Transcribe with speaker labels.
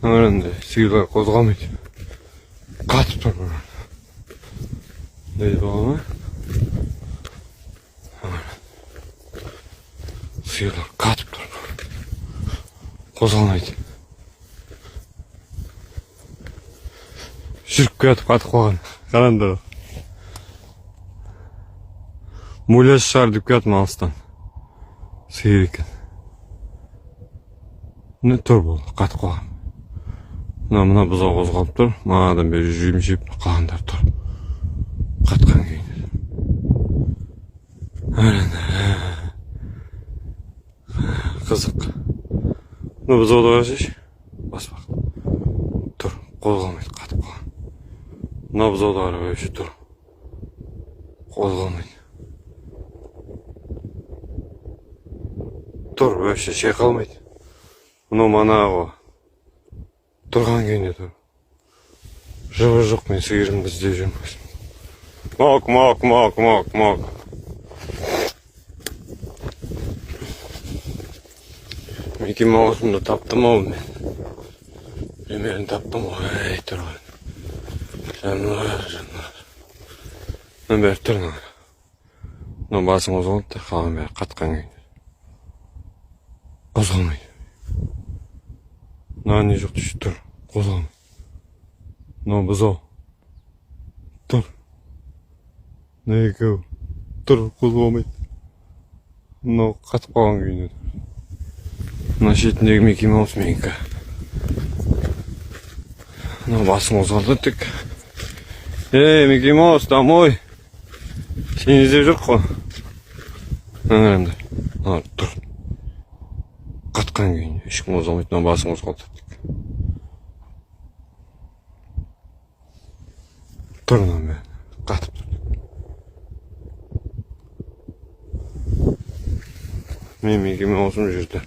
Speaker 1: Öğrendi. Sıyırlar kozgamaydı. Katıp dur. Neydi babama? Sıyırlar katıp dur. Kozgamaydı. Жүріп кетіп қатып қалған. Қараңдар. Муляж шығар деп кетті алыстан. Сиыр екен. Не тұр бұл, қатып қалған. Мына бұзау қозғалып тұр. Мынадан бері жүйім жеп қалғандар тұр. Қатқан күйінде. Қызық. Мына бұзауды қарасайшы. Бас бақ. Тұр, қозғалмайды, қатып қалған. Мына бұзауды қара өші тұр. Қозғалмайды. Тұр, өші шайқалмайды. Мынау манағы тұрған күйінде тұр. Жыбы жоқ, мен сиырымды іздеп жүрмін. Мок. Микки Маусымды таптым ау мен. Примерін таптым ау. Ей, тұрған. Жануар. Мына бәрі тұр. Мына басың қозғалды, қалған бәрі қатқан күйінде. Қозғалмайды. Мына не жоқ түші тұр. Қозғалмайды. Мына бұзау. Тұр. Мына екеу. Тұр, қозғалмайды. Мына қатып қалған күйінде тұр. Мына шетіндегі Микки Маус менікі. Мына басың қозғалды тек. Ей, Микки Маус, домой. Сені іздеп жоқ қой. Мына тұр. Қатқан күйінде. Ешкім қозғалмайды. Мына басың қозғалды тек. Тұр мына бәрі. Қатып тұр. Мен Микки Маусым жүрді.